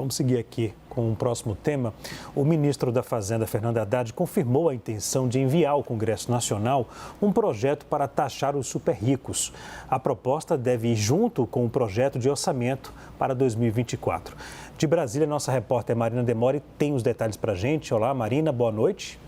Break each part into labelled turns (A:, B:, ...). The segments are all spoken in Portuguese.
A: Vamos seguir aqui com o próximo tema. O ministro da Fazenda, Fernando Haddad, confirmou a intenção de enviar ao Congresso Nacional um projeto para taxar os super ricos. A proposta deve ir junto com o projeto de orçamento para 2024. De Brasília, nossa repórter Marina Demore tem os detalhes para a gente. Olá, Marina, boa noite.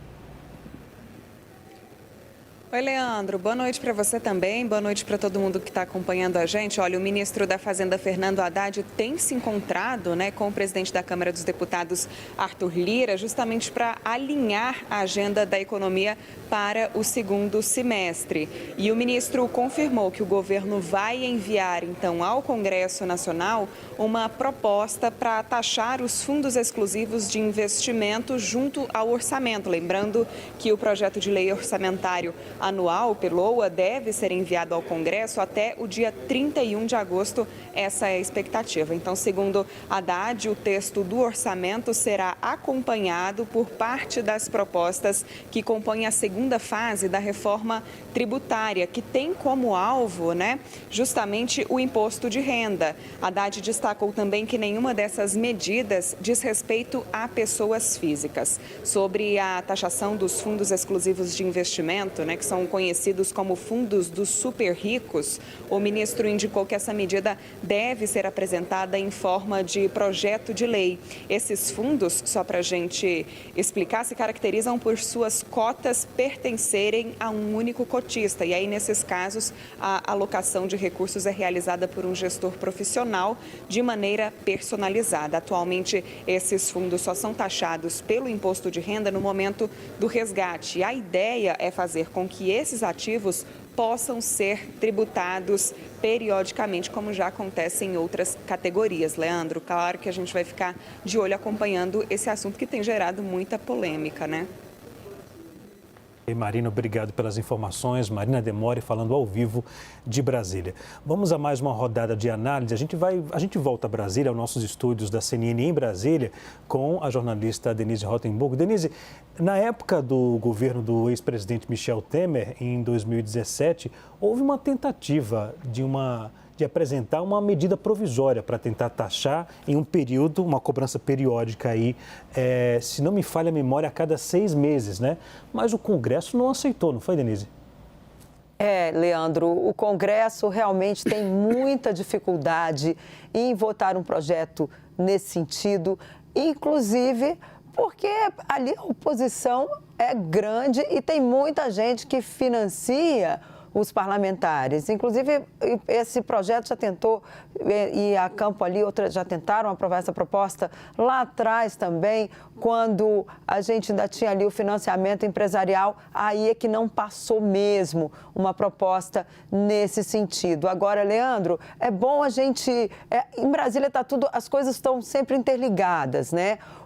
B: Oi, Leandro. Boa noite para você também. Boa noite para todo mundo que está acompanhando a gente. Olha, o ministro da Fazenda, Fernando Haddad, tem se encontrado, com o presidente da Câmara dos Deputados, Arthur Lira, justamente para alinhar a agenda da economia para o segundo semestre. E o ministro confirmou que o governo vai enviar, então, ao Congresso Nacional uma proposta para taxar os fundos exclusivos de investimento junto ao orçamento. Lembrando que o projeto de lei orçamentário anual, PLOA, deve ser enviado ao Congresso até o dia 31 de agosto. Essa é a expectativa. Então, segundo Haddad, o texto do orçamento será acompanhado por parte das propostas que compõem a segunda fase da reforma tributária, que tem como alvo, justamente o imposto de renda. Haddad destacou também que nenhuma dessas medidas diz respeito a pessoas físicas. Sobre a taxação dos fundos exclusivos de investimento, que são conhecidos como fundos dos super ricos, o ministro indicou que essa medida deve ser apresentada em forma de projeto de lei. Esses fundos, só para a gente explicar, se caracterizam por suas cotas pertencerem a um único cotista. E aí, nesses casos, a alocação de recursos é realizada por um gestor profissional de maneira personalizada. Atualmente, esses fundos só são taxados pelo imposto de renda no momento do resgate. E a ideia é fazer com que esses ativos possam ser tributados periodicamente, como já acontece em outras categorias. Leandro, claro que a gente vai ficar de olho acompanhando esse assunto que tem gerado muita polêmica,
A: Marina, obrigado pelas informações. Marina Demore falando ao vivo de Brasília. Vamos a mais uma rodada de análise. A gente volta a Brasília, aos nossos estúdios da CNN em Brasília, com a jornalista Denise Rotenburg. Denise, na época do governo do ex-presidente Michel Temer, em 2017, houve uma tentativa de apresentar uma medida provisória para tentar taxar em um período, uma cobrança periódica aí, se não me falha a memória, a cada 6 meses, Mas o Congresso não aceitou, não foi, Denise?
C: Leandro, o Congresso realmente tem muita dificuldade em votar um projeto nesse sentido, inclusive porque ali a oposição é grande e tem muita gente que financia os parlamentares. Inclusive, esse projeto já tentou, e a Campo ali, outras já tentaram aprovar essa proposta lá atrás também, quando a gente ainda tinha ali o financiamento empresarial, aí é que não passou mesmo uma proposta nesse sentido. Agora, Leandro, é bom a gente... em Brasília está tudo, as coisas estão sempre interligadas,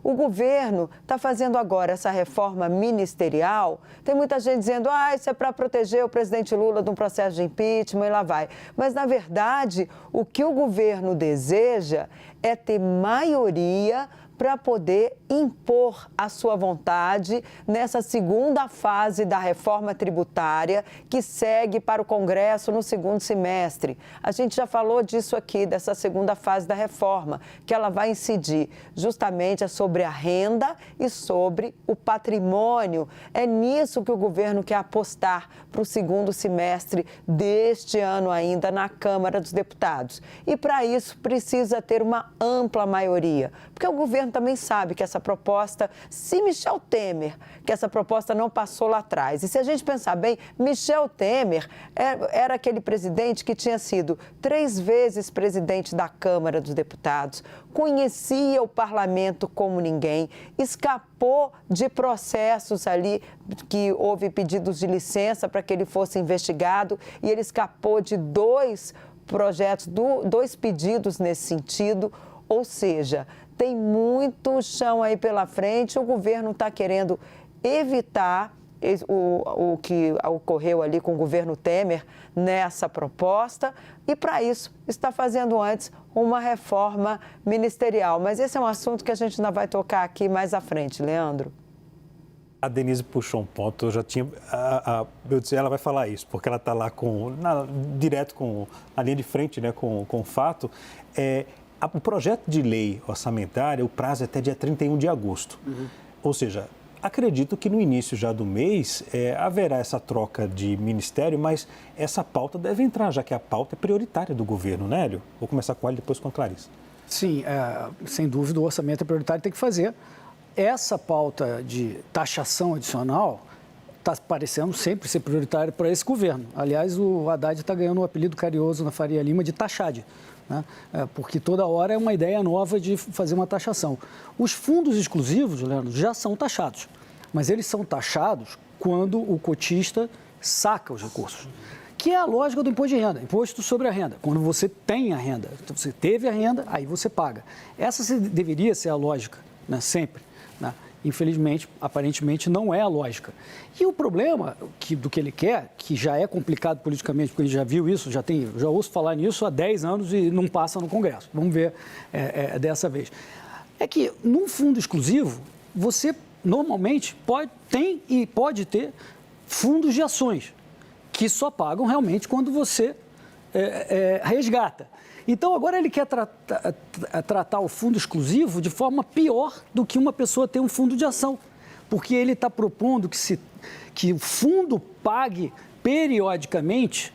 C: O governo está fazendo agora essa reforma ministerial. Tem muita gente dizendo, isso é para proteger o presidente Lula de um processo de impeachment e lá vai. Mas, na verdade, o que o governo deseja é ter maioria para poder impor a sua vontade nessa segunda fase da reforma tributária que segue para o Congresso no segundo semestre. A gente já falou disso aqui, dessa segunda fase da reforma, que ela vai incidir justamente sobre a renda e sobre o patrimônio. É nisso que o governo quer apostar para o segundo semestre deste ano ainda na Câmara dos Deputados. E para isso precisa ter uma ampla maioria, porque o governo também sabe que essa proposta, se Michel Temer, que essa proposta não passou lá atrás. E se a gente pensar bem, Michel Temer era aquele presidente que tinha sido 3 vezes presidente da Câmara dos Deputados, conhecia o parlamento como ninguém, escapou de processos ali que houve pedidos de licença para que ele fosse investigado e ele escapou de 2 projetos, 2 pedidos nesse sentido, ou seja, tem muito chão aí pela frente, o governo está querendo evitar o que ocorreu ali com o governo Temer nessa proposta e, para isso, está fazendo antes uma reforma ministerial. Mas esse é um assunto que a gente ainda vai tocar aqui mais à frente, Leandro.
A: A Denise puxou um ponto, eu já tinha... eu disse, ela vai falar isso, porque ela está lá direto com a linha de frente, com o fato. O projeto de lei orçamentária, o prazo é até dia 31 de agosto. Ou seja, acredito que no início já do mês haverá essa troca de ministério, mas essa pauta deve entrar, já que a pauta é prioritária do governo, né, Hélio? Vou começar com ele, depois com a Clarice.
D: Sim, sem dúvida o orçamento é prioritário, tem que fazer. Essa pauta de taxação adicional está parecendo sempre ser prioritária para esse governo. Aliás, o Haddad está ganhando o apelido carinhoso na Faria Lima de taxade, né? Porque toda hora é uma ideia nova de fazer uma taxação. Os fundos exclusivos, Leandro, já são taxados, mas eles são taxados quando o cotista saca os recursos, que é a lógica do imposto de renda, imposto sobre a renda. Quando você tem a renda, então você teve a renda, aí você paga. Essa deveria ser a lógica, né? Sempre, né? Infelizmente, aparentemente, não é a lógica. E o problema do que ele quer, que já é complicado politicamente, porque a gente já viu isso, já ouço falar nisso há 10 anos e não passa no Congresso. Vamos ver dessa vez. É que, num fundo exclusivo, você normalmente pode ter fundos de ações, que só pagam realmente quando você resgata. Então, agora ele quer tratar o fundo exclusivo de forma pior do que uma pessoa ter um fundo de ação, porque ele está propondo que o fundo pague periodicamente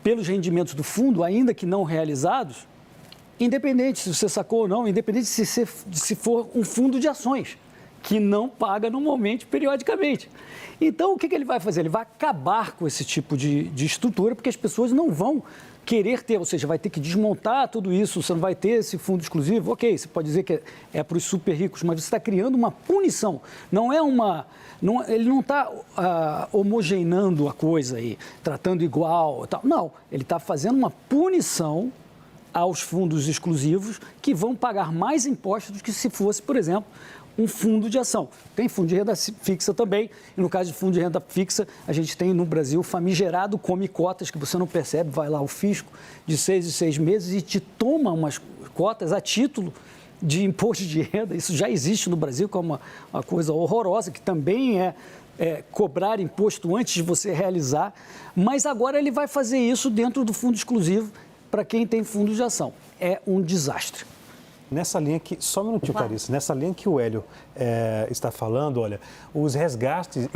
D: pelos rendimentos do fundo, ainda que não realizados, independente se você sacou ou não, independente se for um fundo de ações, que não paga normalmente, periodicamente. Então, o que ele vai fazer? Ele vai acabar com esse tipo de estrutura, porque as pessoas não vão querer ter, ou seja, vai ter que desmontar tudo isso, você não vai ter esse fundo exclusivo. Ok, você pode dizer que é para os super ricos, mas você está criando uma punição. Não é uma... ele não está homogeneando a coisa aí, tratando igual, tal. Não, ele está fazendo uma punição aos fundos exclusivos que vão pagar mais impostos do que se fosse, por exemplo, um fundo de ação. Tem fundo de renda fixa também, e no caso de fundo de renda fixa, a gente tem no Brasil o famigerado come cotas, que você não percebe, vai lá o fisco de 6 em 6 meses e te toma umas cotas a título de imposto de renda. Isso já existe no Brasil, que é uma coisa horrorosa, que também é cobrar imposto antes de você realizar, mas agora ele vai fazer isso dentro do fundo exclusivo para quem tem fundo de ação. É um desastre.
A: Nessa linha que, só um minutinho, Clarice, nessa linha que o Hélio está falando, olha, os resgates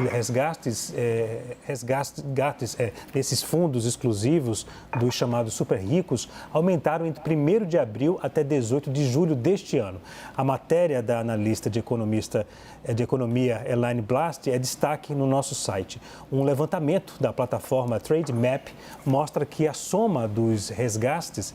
A: desses fundos exclusivos dos chamados super ricos aumentaram entre 1º de abril até 18 de julho deste ano. A matéria da analista de economia Elaine Blast é destaque no nosso site. Um levantamento da plataforma Trademap mostra que a soma dos resgates,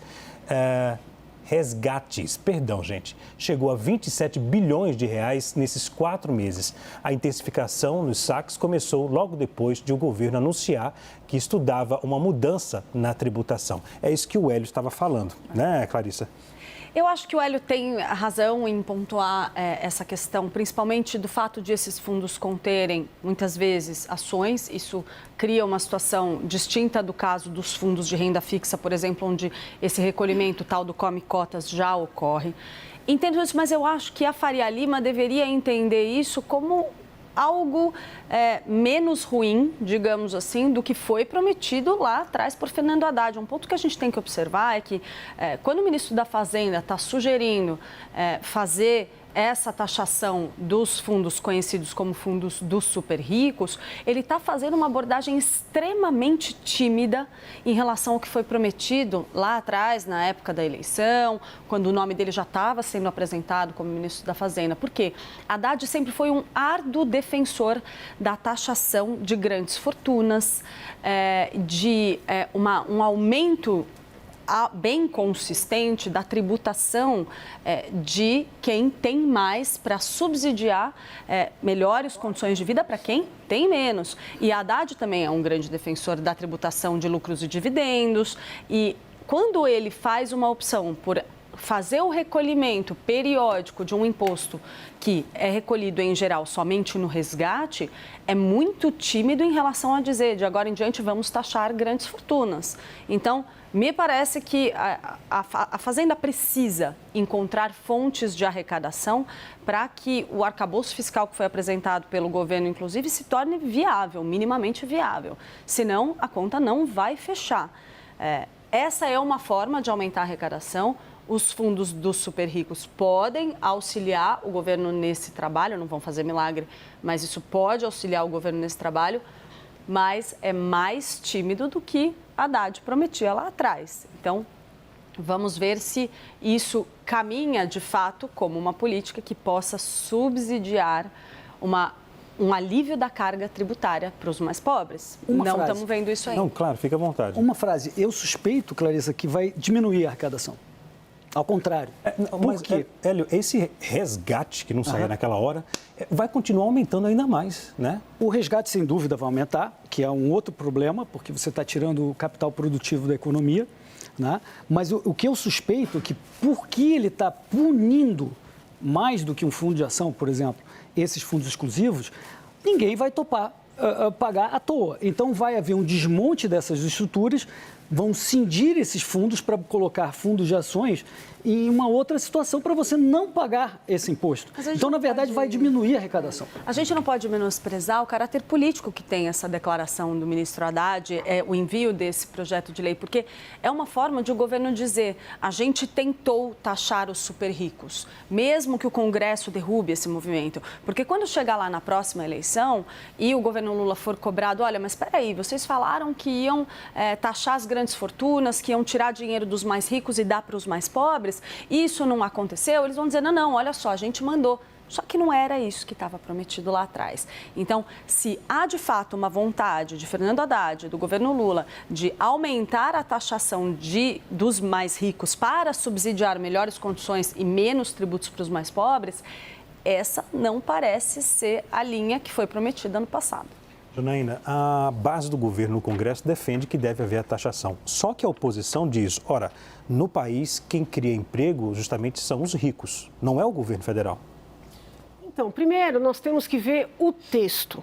A: chegou a 27 bilhões de reais nesses 4 meses. A intensificação nos saques começou logo depois de o governo anunciar que estudava uma mudança na tributação. É isso que o Hélio estava falando, né, Clarissa?
E: Eu acho que o Hélio tem razão em pontuar essa questão, principalmente do fato de esses fundos conterem, muitas vezes, ações. Isso cria uma situação distinta do caso dos fundos de renda fixa, por exemplo, onde esse recolhimento tal do come cotas já ocorre. Entendo isso, mas eu acho que a Faria Lima deveria entender isso como algo menos ruim, digamos assim, do que foi prometido lá atrás por Fernando Haddad. Um ponto que a gente tem que observar é que quando o ministro da Fazenda está sugerindo fazer essa taxação dos fundos conhecidos como fundos dos super ricos, ele está fazendo uma abordagem extremamente tímida em relação ao que foi prometido lá atrás, na época da eleição, quando o nome dele já estava sendo apresentado como ministro da Fazenda. Por quê? Haddad sempre foi um árduo defensor da taxação de grandes fortunas, um aumento bem consistente da tributação de quem tem mais para subsidiar melhores condições de vida para quem tem menos. E Haddad também é um grande defensor da tributação de lucros e dividendos. E quando ele faz uma opção por fazer o recolhimento periódico de um imposto que é recolhido, em geral, somente no resgate, é muito tímido em relação a dizer, de agora em diante, vamos taxar grandes fortunas. Então, me parece que a Fazenda precisa encontrar fontes de arrecadação para que o arcabouço fiscal que foi apresentado pelo governo, inclusive, se torne viável, minimamente viável. Senão, a conta não vai fechar. Essa é uma forma de aumentar a arrecadação. os fundos dos super ricos podem auxiliar o governo nesse trabalho, não vão fazer milagre, mas isso pode auxiliar o governo nesse trabalho, mas é mais tímido do que Haddad prometia lá atrás. Então, vamos ver se isso caminha, de fato, como uma política que possa subsidiar um alívio da carga tributária para os mais pobres. Não estamos vendo isso ainda.
A: Não, claro, fica à vontade.
D: Uma frase. Eu suspeito, Clarissa, que vai diminuir a arrecadação. Ao contrário.
A: Por quê? Hélio, esse resgate que não saía naquela hora vai continuar aumentando ainda mais, né?
D: O resgate, sem dúvida, vai aumentar, que é um outro problema, porque você está tirando o capital produtivo da economia, né? Mas o que eu suspeito é que, porque ele está punindo mais do que um fundo de ação, por exemplo, esses fundos exclusivos, ninguém vai topar pagar à toa. Então, vai haver um desmonte dessas estruturas, vão cindir esses fundos para colocar fundos de ações em uma outra situação para você não pagar esse imposto. Então, na verdade, vai diminuir a arrecadação.
E: A gente não pode menosprezar o caráter político que tem essa declaração do ministro Haddad, o envio desse projeto de lei, porque é uma forma de o governo dizer: a gente tentou taxar os super ricos, mesmo que o Congresso derrube esse movimento. Porque quando chegar lá na próxima eleição e o governo Lula for cobrado, olha, mas espera aí, vocês falaram que iam taxar as grandes fortunas, que iam tirar dinheiro dos mais ricos e dar para os mais pobres, isso não aconteceu, eles vão dizer, não, olha só, a gente mandou. Só que não era isso que estava prometido lá atrás. Então, se há de fato uma vontade de Fernando Haddad, do governo Lula, de aumentar a taxação dos mais ricos para subsidiar melhores condições e menos tributos para os mais pobres, essa não parece ser a linha que foi prometida ano passado.
A: Janaína, a base do governo no Congresso defende que deve haver a taxação. Só que a oposição diz, ora, no país quem cria emprego justamente são os ricos, não é o governo federal.
F: Então, primeiro nós temos que ver o texto,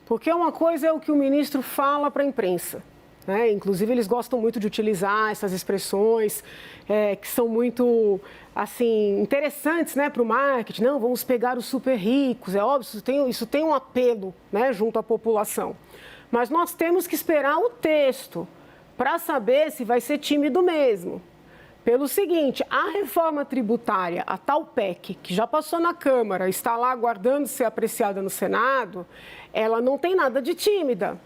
F: porque uma coisa é o que o ministro fala para a imprensa, né? Inclusive eles gostam muito de utilizar essas expressões que são muito assim, interessantes, né, para o marketing. Não, vamos pegar os super ricos, é óbvio, isso tem um apelo, né, junto à população. Mas nós temos que esperar o texto para saber se vai ser tímido mesmo. Pelo seguinte, a reforma tributária, a tal PEC, que já passou na Câmara, está lá aguardando ser apreciada no Senado, ela não tem nada de tímida,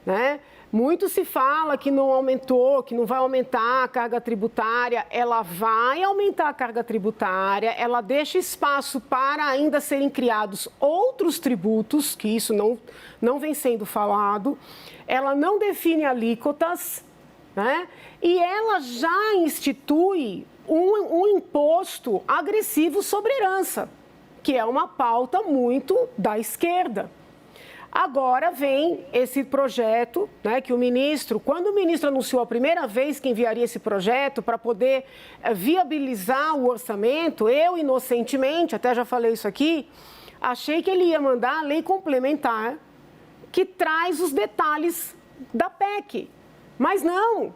F: né? Muito se fala que não aumentou, que não vai aumentar a carga tributária. Ela vai aumentar a carga tributária, ela deixa espaço para ainda serem criados outros tributos, que isso não vem sendo falado. Ela não define alíquotas, né? E ela já institui um imposto agressivo sobre herança, que é uma pauta muito da esquerda. Agora vem esse projeto, né, que quando o ministro anunciou a primeira vez que enviaria esse projeto para poder viabilizar o orçamento, eu inocentemente, até já falei isso aqui, achei que ele ia mandar a lei complementar que traz os detalhes da PEC. Mas não,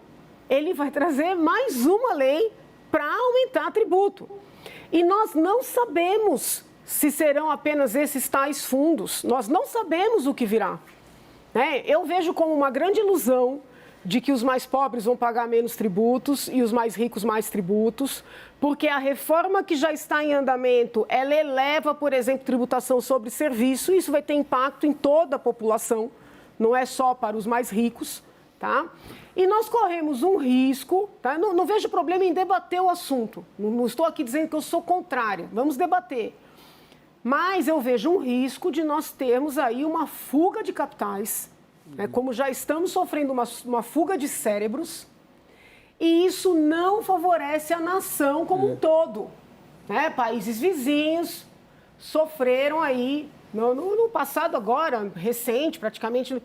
F: ele vai trazer mais uma lei para aumentar tributo. E nós não sabemos se serão apenas esses tais fundos. Nós não sabemos o que virá, né? Eu vejo como uma grande ilusão de que os mais pobres vão pagar menos tributos e os mais ricos mais tributos, porque a reforma que já está em andamento, ela eleva, por exemplo, tributação sobre serviço, e isso vai ter impacto em toda a população, não é só para os mais ricos, tá? E nós corremos um risco, tá? Não vejo problema em debater o assunto, não estou aqui dizendo que eu sou contrária, vamos debater. Mas eu vejo um risco de nós termos aí uma fuga de capitais, né, como já estamos sofrendo uma fuga de cérebros, e isso não favorece a nação como um todo, né? Países vizinhos sofreram aí, no passado agora, recente, praticamente,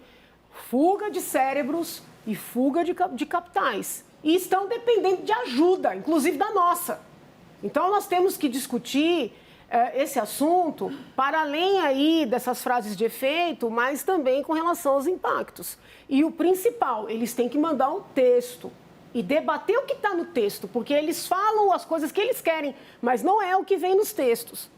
F: fuga de cérebros e fuga de capitais. E estão dependendo de ajuda, inclusive da nossa. Então, nós temos que discutir esse assunto para além aí dessas frases de efeito, mas também com relação aos impactos. E o principal, eles têm que mandar um texto e debater o que está no texto, porque eles falam as coisas que eles querem, mas não é o que vem nos textos.